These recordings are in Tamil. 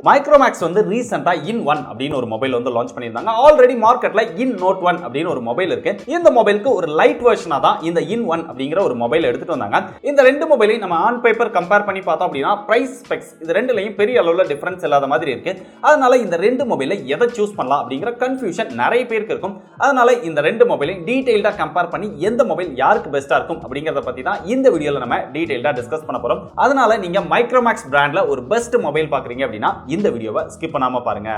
மைக்ரோமேக்ஸ் வந்து ரீசெண்டா இன் ஒன் அப்படின்னு ஒரு மொபைல் வந்து லான்ச் பண்ணியிருந்தாங்க. ஆல்ரெடி மார்க்கெட்ல இன் நோட் ஒன் அப்படின்னு ஒரு மொபைல் இருக்கு. இந்த மொபைலுக்கு ஒரு லைட் வெர்ஷனா தான் இந்த இன் ஒன் அப்படிங்கிற ஒரு மொபைல் எடுத்துட்டு வந்தாங்க. இந்த ரெண்டு மொபைலையும் நம்ம ஆன் பேப்பர் கம்பேர் பண்ணி பார்த்தோம் அப்படின்னா பிரைஸ் ஸ்பெக்ஸ் இது ரெண்டுலயும் பெரிய அளவுல டிஃபரன்ஸ் இல்லாத மாதிரி இருக்கு. அதனால இந்த ரெண்டு மொபைலை எதை சூஸ் பண்ணலாம் அப்படிங்கிற கன்ஃபியூஷன் நிறைய பேருக்கு இருக்கும். அதனால இந்த ரெண்டு மொபைலையும் டீடைல்டா கம்பேர் பண்ணி எந்த மொபைல் யாருக்கு பெஸ்டா இருக்கும் அப்படிங்கறத பத்தி தான் இந்த வீடியோல நம்ம டீடைல்டா டிஸ்கஸ் பண்ண போறோம். அதனால நீங்க மைக்ரோமேக்ஸ் பிராண்ட்ல ஒரு பெஸ்ட் மொபைல் பாக்குறீங்க அப்படின்னா இந்த வீடியோவை ஸ்கிப் பண்ணாம பாருங்க.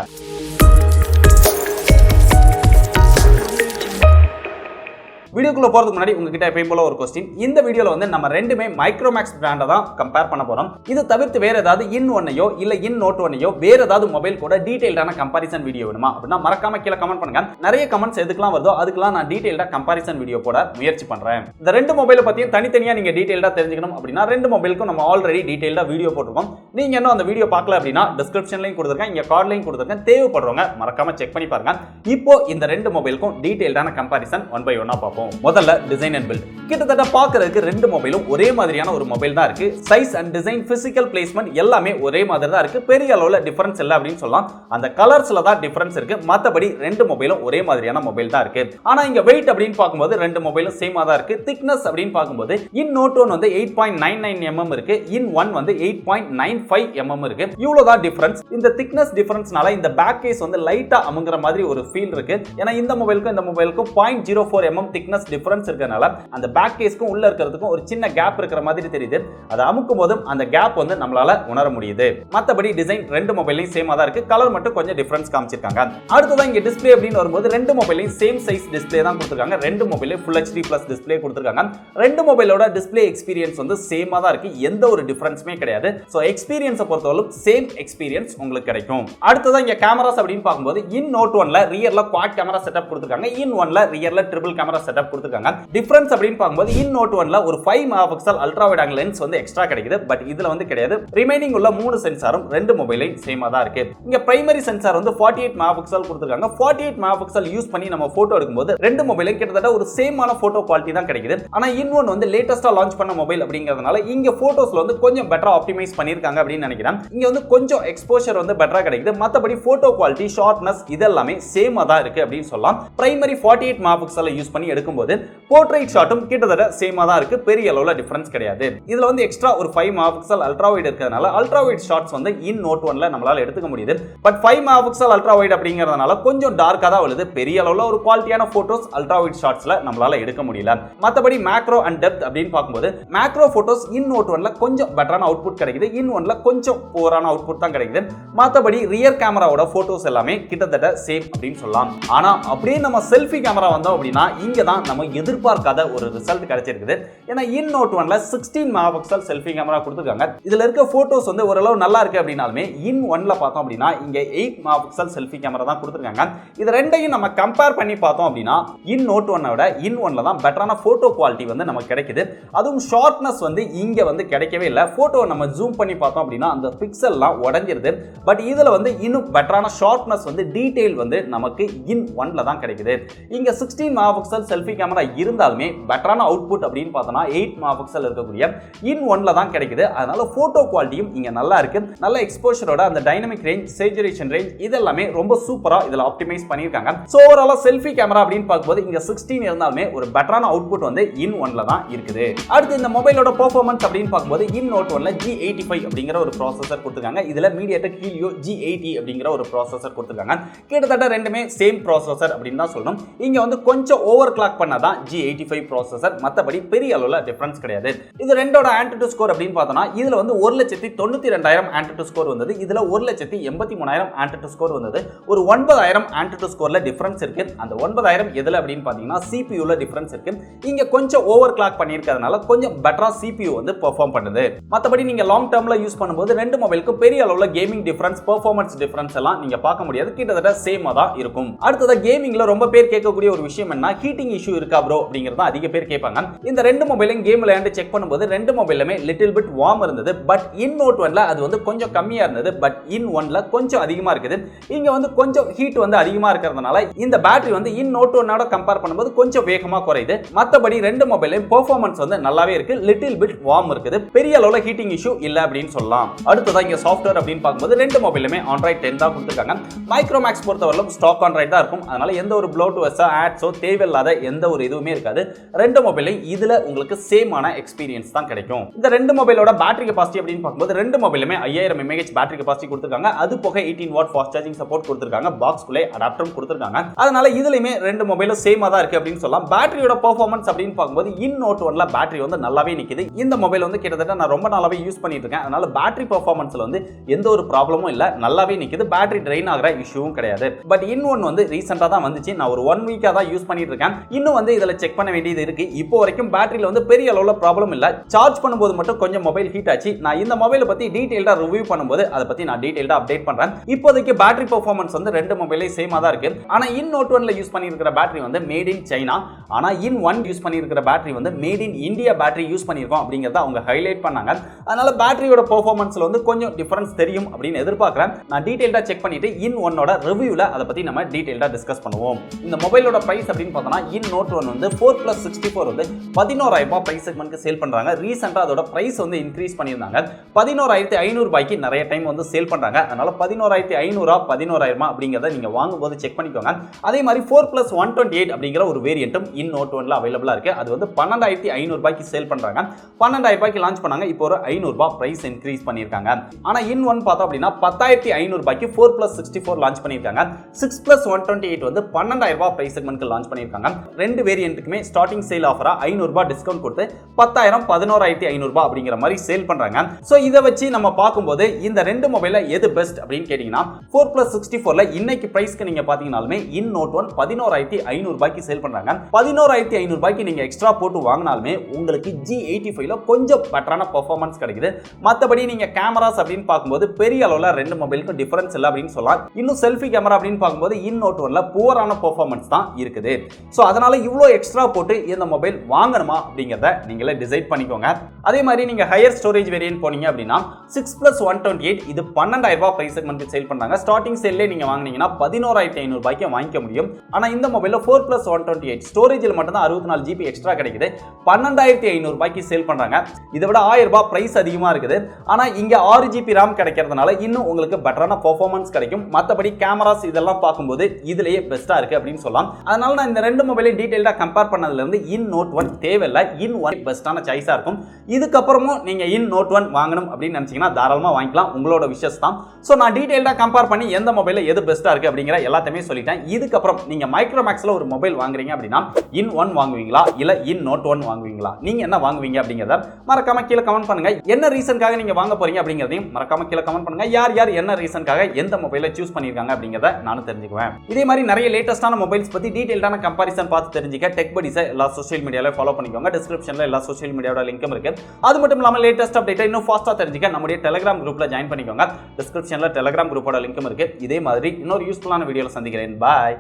வீடியோக்குள்ள போறதுக்கு முன்னாடி உங்ககிட்ட எப்பயும் போல ஒரு क्वेश्चन. இந்த வீடியோல வந்து நம்ம ரெண்டுமே மைக்ரோமேக்ஸ் பிராண்ட தான் கம்பேர் பண்ண போறோம். இது தவிர்த்து வேற ஏதாவது இன் ஒன்னையோ இல்ல இன் நோட் ஒன்னையோ வேற ஏதாவது மொபைல் கூட டீடைல்டான கம்பேரிசன் வீடியோ வேணுமா அப்படினா மறக்காம கீழ கமெண்ட் பண்ணுங்க. நிறைய கமெண்ட்ஸ் எதுக்கெல்லாம் வருதோ அதுக்கெல்லாம் நான் டீடைல்டா கம்பேரிசன் வீடியோ போட முயற்சி பண்றேன். இந்த ரெண்டு மொபைலை பத்தியும் தனித்தனியா நீங்க டீடைல்டா தெரிஞ்சுக்கணும் அப்படினா ரெண்டு மொபைலுக்கும் நம்ம ஆல்ரெடி டீடைல்டா வீடியோ போட்டுருக்கோம். நீங்க இன்னும் அந்த வீடியோ பார்க்கல அப்படினா டிஸ்கிரிப்ஷன்லயும் கொடுத்திருக்கேன், இங்க கார்ட்லயும் கொடுத்திருக்கேன். தேவைப்படுறவங்க மறக்காம செக் பண்ணி பாருங்க. இப்போ இந்த ரெண்டு மொபைலுக்கும் டீடைல்டான கம்பேரிசன் ஒன் பை ஒன்னா பார்ப்போம். முதல்ல டிசைன் அண்ட் பில்ட். கிட்டத்தட்ட பார்க்கிறதுக்கு ரெண்டு மொபைலும் ஒரே மாதிரியான ஒரு மொபைல் தான் இருக்கு. Size and design, physical placement எல்லாமே ஒரே மாதிரி தான் இருக்கு. பெரிய அளவுல டிஃபரன்ஸ் இல்ல அப்படின்னு சொல்லலாம். அந்த கலர்ஸ்ல தான் டிஃபரன்ஸ் இருக்கு. மத்தபடி ரெண்டு மொபைலும் ஒரே மாதிரியான மொபைல் தான் இருக்கு. ஆனா இங்க வெயிட் அப்படின்னு பார்க்கும்போது ரெண்டு மொபைலும் சேமா தான் இருக்கு. திக்னஸ் அப்படின்னு பார்க்கும்போது இன் நோட் 1 வந்து 8.99 mm இருக்கு. இன் 1 வந்து 8.95 mm இருக்கு. இவ்வளவு தான் டிஃபரன்ஸ். இந்த திக்னஸ் டிஃபரன்ஸ்னால இந்த பேக் கேஸ் வந்து லைட்டா அமுங்குற மாதிரி ஒரு ஃபீல் இருக்கு. ஏன்னா இந்த மொபைலுக்கும் இந்த மொபைலுக்கும் 0.04 mm திக்னஸ் டிஃபரன்ஸ் இருக்கனால அந்த பேக் கேஸ்க்கும் உள்ள இருக்கிறதுக்கும் ஒரு சின்ன கேப் இருக்கிற மாதிரி தெரியுது. அதை அமுக்கும் போதும் அந்த கேப் வந்து நம்மளால உணர முடியுது. மத்தபடி டிசைன் ரெண்டு மொபைலையும் சேமா தான் இருக்கு. கலர் மட்டும் கொஞ்சம் டிஃபரன்ஸ் காமிச்சிருக்காங்க. அடுத்ததா இங்க டிஸ்ப்ளே அப்படின்னு வரும்போது ரெண்டு மொபைலையும் சேம் சைஸ் டிஸ்ப்ளே தான் கொடுத்திருக்காங்க. ரெண்டு மொபைலையும் Full HD Plus டிஸ்ப்ளே கொடுத்திருக்காங்க. ரெண்டு மொபைலோட டிஸ்ப்ளே எக்ஸ்பீரியன்ஸ் வந்து சேமா தான் இருக்கு. எந்த ஒரு டிஃபரன்ஸுமே கிடையாது. சோ எக்ஸ்பீரியன்ஸை பொறுத்தவரை சேம் எக்ஸ்பீரியன்ஸ் உங்களுக்கு கிடைக்கும். அடுத்ததா இங்க கேமராஸ் அப்படின்னு பார்க்கும்போது இன் நோட் 1ல ரியர்ல குவாட் கேமரா செட்டப் கொடுத்திருக்காங்க. இன் 1ல ரியர்ல ட்ரிபிள் கேமரா செட்டப் கொடுத்திருக்காங்க. டிஃபரன்ஸ் அப்படின்னு பார்க்கும்போது இன் நோட் 1ல ஒரு 5 megapixel ultra wide angle lens வந்து எக்ஸ்ட்ரா கிடைக்குது. பட் இதுல வந்து கிடையாது. ரிமைனிங் உள்ள மூணு சென்சாரும் ரெண்டு மொபைலையும் சேமா தான் இருக்கு. இங்க பிரைமரி சென்சார் வந்து 48 மெகாபிக்சல் கொடுத்திருக்காங்க. 48 மெகாபிக்சல் யூஸ் பண்ணி நம்ம போட்டோ எடுக்கும்போது ரெண்டு மொபைலையும் கிட்டத்தட்ட ஒரு சேமான போட்டோ குவாலிட்டி தான் கிடைக்குது. ஆனா இன் ஒன் வந்து லேட்டஸ்டா லான்ச் பண்ண மொபைல் அப்படிங்கிறதுனால இங்க போட்டோஸ்ல வந்து கொஞ்சம் பெட்டரா ஆப்டிமைஸ் பண்ணிருக்காங்க அப்படின்னு நினைக்கிறேன். இங்க வந்து கொஞ்சம் எக்ஸ்போஷர் வந்து பெட்டரா கிடைக்குது. மத்தபடி போட்டோ குவாலிட்டி, ஷார்ப்னஸ் இதெல்லாமே சேமா தான் இருக்கு அப்படின்னு சொல்லலாம். பிரைமரி 48 மெகாபிக்சல் யூஸ் பண்ணி எடுக்கும்போது போர்ட்ரைட் ஷாட்டும் கிட்டத்தட்ட சேமா தான் இருக்கு. பெரிய அளவுல டிஃபரன்ஸ் கிடையாது. இதுல வந்து எக்ஸ்ட்ரா ஒரு 5 மெகாபிக்சல் அல்ட்ரா வைட் இருக்கிறதுனால அல்ட்ரா வைட் ஷாட்ஸ் வந்து இன் நோட் 1ல நம்மளால எடுத்துக்க முடியுது. பட் 5 மெகாபிக்சல் அல்ட்ரா வைட் அப்படிங்கிறதுனால கொஞ்சம் டார்க்கா தான் வருது. பெரிய அளவுல ஒரு குவாலிட்டியான போட்டோஸ் அல்ட்ரா வைட் ஷாட்ஸ்ல நம்மளால எடுக்க முடியல. மத்தபடி மேக்ரோ அண்ட் டெப்த் அப்படின்னு பார்க்கும்போது மேக்ரோ போட்டோஸ் இன் நோட் 1ல கொஞ்சம் பெட்டரான அவுட்புட் கிடைக்குது. இன் 1ல கொஞ்சம் புவரான அவுட்புட் தான் கிடைக்குது. மத்தபடி ரியர் கேமராவோட போட்டோஸ் எல்லாமே கிட்டத்தட்ட சேம் அப்படின்னு சொல்லலாம். ஆனா அப்படியே நம்ம செல்ஃபி கேமரா வந்தோம் அப்படின்னா இங்க தான் நம்ம எதிர்பார்க்காத ஒரு ரிசல்ட் கிடைச்சிருக்குது. ஏன்னா இன் நோட் 1ல 16 மெகாபிக்சல் செல்ஃபி கேமரா கொடுத்திருக்காங்க. இதுல இருக்க போட்டோஸ் வந்து ஓரளவு நல்லா இருக்கு அப்படினாலுமே இன் 1ல பார்த்தோம் அப்படினா இங்க 8 மெகாபிக்சல் செல்ஃபி கேமரா தான் கொடுத்திருக்காங்க. இது ரெண்டையும் நம்ம கம்பேர் பண்ணி பார்த்தோம் அப்படினா இன் நோட் 1 விட இன் 1ல தான் பெட்டரான போட்டோ குவாலிட்டி வந்து நமக்கு கிடைக்குது. அதுவும் ஷார்ப்னஸ் வந்து இங்க வந்து கிடைக்கவே இல்ல. போட்டோ நம்ம ஜூம் பண்ணி பார்த்தோம் அப்படினா அந்த பிக்சல்லாம் உடைஞ்சிருது. பட் இதுல வந்து இன்னும் பெட்டரான ஷார்ப்னஸ் வந்து டீடைல் வந்து நமக்கு இன் 1ல தான் கிடைக்குது. இங்க 16 மெகாபிக்சல் செல்ஃபி கேமரா இருந்தாலுமே பெட்டரான அவுட்புட் அப்படின்னு பார்த்தோம்னா 8 மெகாபிக்சல் இருக்கக்கூடிய இன் 1ல தான் கிடைக்குது. அதனால போட்டோ குவாலிட்டியும் இங்க நல்லா இருக்கு. நல்ல எக்ஸ்போஷரோட அந்த டைனமிக் ரேஞ்ச், சேச்சுரேஷன் ரேஞ்ச் இதெல்லாமே ரொம்ப சூப்பரா இதுல ஆப்டிமைஸ் பண்ணிருக்காங்க. சோ ஓவராலா செல்ஃபி கேமரா அப்படின்னு பார்க்கும்போது இங்க 16 இருந்தாலுமே ஒரு பெட்டரான அவுட்புட் வந்து இன் 1ல தான் இருக்குது. அடுத்து இந்த மொபைலோட பெர்ஃபார்மன்ஸ் அப்படின்னு பார்க்கும்போது இன் நோட் 1ல G85 அப்படிங்கிற ஒரு ப்ராசஸர் கொடுத்திருக்காங்க. இதுல மீடியாடெக் ஹீலியோ G80 அப்படிங்கிற ஒரு ப்ராசஸர் கொடுத்திருக்காங்க. கிட்டத்தட்ட ரெண்டுமே சேம் ப்ராசஸர் அப்படின்னு தான் சொல்லணும். இங்க வந்து கொஞ்சம் ஓவர் கிளாக் பண்ணாதான் G85 ப்ராசஸர். மத்தபடி பெரிய அளவுல டிஃபரன்ஸ் கிடையாது. இது ரெண்டோட ஆன்டிட்யூட் ஸ்கோர் அப்படின்னு பார்த்தோம்னா இதுல வந்து 1,92,000 ஆன்டிட்யூட் ஸ்கோர் வந்தது. இதுல 1,83,000 ஆன்டிட்யூட் ஸ்கோர் வந்தது. ஒரு 9,000 ஆன்டிட்யூட் ஸ்கோர்ல டிஃபரன்ஸ் இருக்கு. அந்த 9,000 எதுல அப்படின்னு பாத்தீங்கன்னா CPU ல டிஃபரன்ஸ் இருக்கு. இங்க கொஞ்சம் ஓவர் கிளாக் பண்ணியிருக்கிறதுனால கொஞ்சம் பெட்டரா CPU வந்து பெர்ஃபார்ம் பண்ணுது. மத்தபடி நீங்க லாங் டர்ம்ல யூஸ் பண்ணும்போது ரெண்டு மொபைலுக்கு பெரிய அளவுல கேமிங் டிஃபரன்ஸ், பெர்ஃபார்மன்ஸ் டிஃபரன்ஸ் எல்லாம் நீங்க பார்க்க முடியாது. கிட்டத்தட்ட சேமா தான் இருக்கும். அடுத்தது கேமிங்ல ரொம்ப பேர் கேட்கக்கூடிய ஒரு விஷயம் என்ன, ஹீட்டிங் இஷ்யூ இஷ்யூ இருக்கா ப்ரோ அப்படிங்கறது அதிக பேர் கேட்பாங்க. இந்த ரெண்டு மொபைலையும் கேம் விளையாண்டு செக் பண்ணும்போது ரெண்டு மொபைலுமே லிட்டில் பிட் வார்ம் இருந்தது. பட் இன் நோட் 1ல அது வந்து கொஞ்சம் கம்மியா இருந்தது. பட் இன் 1ல கொஞ்சம் அதிகமா இருக்குது. இங்க வந்து கொஞ்சம் ஹீட் வந்து அதிகமா இருக்கிறதுனால இந்த பேட்டரி வந்து இன் நோட் 1ஓட கம்பேர் பண்ணும்போது கொஞ்சம் வேகமா குறையுது. மத்தபடி ரெண்டு மொபைலையும் பெர்ஃபார்மன்ஸ் வந்து நல்லாவே இருக்கு. லிட்டில் பிட் வார்ம் இருக்குது. பெரிய அளவுல ஹீட்டிங் இஷ்யூ இல்ல அப்படின்னு சொல்லலாம். அடுத்ததா இங்க சாஃப்ட்வேர் அப்படின்னு பார்க்கும்போது ரெண்டு மொபைலுமே Android 10 தான் கொடுத்திருக்காங்க. Micromax பொறுத்தவரையிலும் ஸ்டாக் Android தான் இருக்கும். அதனால எந்த ஒரு ப்ளோட்வேர்ஸ் ஆட்ஸோ தேவையில்லாத எந்த ஒரு இதுவுமே இருக்காது. ரெண்டு மொபைலையும் இதுல உங்களுக்கு சேமான எக்ஸ்பீரியன்ஸ் தான் கிடைக்கும். இந்த ரெண்டு மொபைலோட பேட்டரி கெபாசிட்டி அப்படின்னு பார்க்கும்போது ரெண்டு மொபைலுமே 5000 mAh பேட்டரி கெபாசிட்டி கொடுத்திருக்காங்க. அது போக 18 வாட் ஃபாஸ்ட் சார்ஜிங் சப்போர்ட் கொடுத்திருக்காங்க. பாக்ஸ்க்குள்ளே அடாப்டரும் கொடுத்திருக்காங்க. அதனால இதுலயுமே ரெண்டு மொபைலும் சேமா தான் இருக்கு அப்படின்னு சொல்லலாம். பேட்டரியோட பெர்ஃபார்மன்ஸ் அப்படின்னு பார்க்கும்போது இன் நோட் 1ல பேட்டரி வந்து நல்லாவே நிக்குது. இந்த மொபைல் வந்து கிட்டத்தட்ட நான் ரொம்ப நாளாவே யூஸ் பண்ணிட்டு இருக்கேன். அதனால பேட்டரி பெர்ஃபார்மன்ஸ்ல வந்து எந்த ஒரு ப்ராப்ளமும் இல்ல, நல்லாவே நிக்குது. பேட்டரி ட்ரெயின் ஆகிற இஷ்யூவும் கிடையாது. பட் இன் ஒன் வந்து ரீசெண்டா தான் வந்துச்சு. நான் ஒரு 1 வீக்கா தான் யூஸ் பண்ணிட்டு இருக்கேன். இன்னும் வந்து இதுல செக் பண்ண வேண்டியது இருக்கு. இப்போ வரைக்கும் பேட்டரியில வந்து பெரிய அளவுல ப்ராப்ளம் இல்ல. சார்ஜ் பண்ணும்போது மட்டும் கொஞ்சம் மொபைல் ஹீட் ஆச்சு. நான் இந்த மொபைலை பத்தி டீடைலா ரிவ்யூ பண்ணும்போது அதை பத்தி நான் டீடைலா அப்டேட் பண்றேன். இப்போதைக்கு பேட்டரி பெர்ஃபார்மன்ஸ் வந்து ரெண்டு மொபைலே சேமா தான் இருக்கு. ஆனா இன் நோட் 1ல யூஸ் பண்ணியிருக்கிற பேட்டரி வந்து மேட் இன் சைனா. ஆனா இன் 1 யூஸ் பண்ணியிருக்கிற பேட்டரி வந்து made in India battery use பண்ணியிருக்கோம் அப்படிங்கறத அவங்க ஹைலைட் பண்ணாங்க. அதனால பேட்டரியோட பெர்ஃபார்மன்ஸ்ல வந்து கொஞ்சம் டிஃபரன்ஸ் தெரியும் அப்படின்னு எதிர்பார்க்கிறேன். நான் டீடைலா செக் பண்ணிட்டு இன் 1ஓட ரிவ்யூல அதை பத்தி நம்ம டீடைலா டிஸ்கஸ் பண்ணுவோம். இந்த மொபைலோட பிரைஸ் அப்படின்னு பார்த்தோம்னா இன் நோட் 1 வந்து 4+64 வந்து 11000 ரூபாய் பிரைஸ் செக்மென்ட்க்கு சேல் பண்றாங்க. ரீசெண்டா அதோட பிரைஸ் வந்து இன்க்ரீஸ் பண்ணியிருந்தாங்க. 11500 ரூபாய்க்கு நிறைய டைம் வந்து சேல் பண்றாங்க. அதனால 11500 11000 அப்படிங்கறத நீங்க வாங்கும்போது செக் பண்ணிக்கோங்க. அதே மாதிரி 4+128 அப்படிங்கிற ஒரு வேரியன்ட்டும் இன் நோட் 1ல அவைலபிளா இருக்கு. அது வந்து 12500 ரூபாய்க்கு சேல் பண்றாங்க. 12000 ரூபாய்க்கு லான்ச் பண்ணாங்க. இப்போ ஒரு 500 ரூபாய் பிரைஸ் இன்க்ரீஸ் பண்ணிருக்காங்க. ஆனா இன் 1 பார்த்தோம் அப்படின்னா 10500 ரூபாய்க்கு 4+64 லான்ச் பண்ணிருக்காங்க. 6+128 வந்து 12000 ரூபாய் பிரைஸ் செக்மென்ட்க்கு லான்ச் பண்ணிருக்காங்க. ரெண்டு வேரியன்ட்டுக்குமே ஸ்டார்டிங் சேல் ஆஃபரா 500 ரூபாய் டிஸ்கவுண்ட் கொடுத்து 10000 11500 ரூபாய் அப்படிங்கிற மாதிரி சேல் பண்றாங்க. சோ இத வச்சு நம்ம பாக்கும்போது இந்த ரெண்டு மொபைல்ல எது பெஸ்ட் அப்படின்னு கேட்டீங்கன்னா 4+64ல இன்னைக்கு பிரைஸ்க்கு நீங்க பாத்தீங்கனாலுமே இன் நோட் 1 11500 ரூபாய்க்கு சேல் பண்றாங்க. 11500 ரூபாய்க்கு நீங்க எக்ஸ்ட்ரா போட்டு வாங்கினாலுமே உங்களுக்கு G85ல கொஞ்சம் பெட்டரான பெர்ஃபார்மன்ஸ் கிடைக்குது. மத்தபடி நீங்க கேமராஸ் அப்படின்னு பார்க்கும்போது பெரிய அளவுல ரெண்டு மொபைலுக்கும் டிஃபரன்ஸ் இல்ல அப்படின்னு சொல்லலாம். இன்னும் செல்ஃபி கேமரா அப்படின்னு பார்க்கும்போது இன் நோட் 1ல புவரான பெர்ஃபார்மன்ஸ் தான் இருக்குது. சோ அதனால இவ்ளோ எக்ஸ்ட்ரா போட்டு இந்த மொபைல் வாங்கணுமா அப்படிங்கறத நீங்களே டிசைட் பண்ணிக்கோங்க. அதே மாதிரி நீங்க ஹையர் ஸ்டோரேஜ் வேரியன்ட் போனீங்க அப்படின்னா 6+128 இது 12000 ரூபாய் பிரைஸ் செக்மென்ட்க்கு சேல் பண்றாங்க. ஸ்டார்டிங் சேல்லே நீங்க வாங்குனீங்கன்னா 11500 ரூபாய்க்கு வாங்கிக்க முடியும். ஆனா இந்த மொபைல்ல 4+128 ஸ்டோரேஜ்ல மட்டும் தான் 64 GB எக்ஸ்ட்ரா கிடைக்குது. 12500 ரூபாய்க்கு சேல் பண்றாங்க. இதை விட 1000 ரூபாய் பிரைஸ் அதிகமா இருக்குது. ஆனா இங்க 6 GB RAM கிடைக்கிறதுனால இன்னும் உங்களுக்கு பெட்டரான பெர்ஃபார்மன்ஸ் கிடைக்கும். மத்தபடி கேமராஸ் இதெல்லாம் பார்க்கும்போது இதுலயே பெஸ்டா இருக்கு அப்படின்னு சொல்லலாம். அதனால நான் இந்த ரெண்டு மொபைலையும் டீடைலா கம்பேர் பண்ணதுல இருந்து இன் நோட் 1 தேவையில்லை, இன் 1 பெஸ்டான சாய்ஸா இருக்கும். இதுக்கப்புறமும் நீங்க இன் நோட் 1 வாங்கணும் அப்படின்னு நினைச்சீங்கன்னா தாராளமா வாங்கிக்கலாம், உங்களோட விஷஸ் தான். சோ நான் டீடைலா கம்பேர் பண்ணி எந்த மொபைல்ல எது பெஸ்டா இருக்கு அப்படிங்கிற எல்லாத்தையுமே சொல்லிட்டேன். இதுக்கப்புறம் நீங்க மைக்ரோமேக்ஸ்ல ஒரு மொபைல் வாங்குறீங்க அப்படின்னா இன் 1 வாங்குவீங்களா இல்ல இன் நோட் 1 வாங்குவீங்களா? நீங்க என்ன வாங்குவீங்க அப்படிங்கறத மறக்காம கீழ கமெண்ட் பண்ணுங்க. என்ன ரீசன்காக நீங்க வாங்க போறீங்க அப்படிங்கறதையும் மறக்காம கீழ கமெண்ட் பண்ணுங்க. யார் யார் என்ன ரீசன்காக எந்த மொபைலை சூஸ் பண்ணிருக்காங்க அப்படிங்கறத நானும் தெரிஞ்சுக்குவேன். இதே மாதிரி நிறைய லேட்டஸ்டான மொபைல்ஸ் பத்தி டீடைல்டான கம்பேரிசன் பார்த்து தெரிஞ்சுக்க டெக் படீஸை எல்லா சோஷியல் மீடியால ஃபாலோ பண்ணிக்கோங்க. டிஸ்கிரிப்ஷன்ல எல்லா சோஷியல் மீடியாவோட லிங்கும் இருக்கு. அது மட்டும் இல்லாம லேட்டஸ்ட் அப்டேட் இன்னும் ஃபாஸ்டா தெரிஞ்சுக்க நம்முடைய டெலிகிராம் குரூப்ல ஜாயின் பண்ணிக்கோங்க. டிஸ்கிரிப்ஷன்ல டெலிகிராம் குரூப்போட லிங்கும் இருக்கு. இதே மாதிரி இன்னொரு யூஸ்ஃபுல்லான வீடியோல சந்திக்கிறேன். பாய்.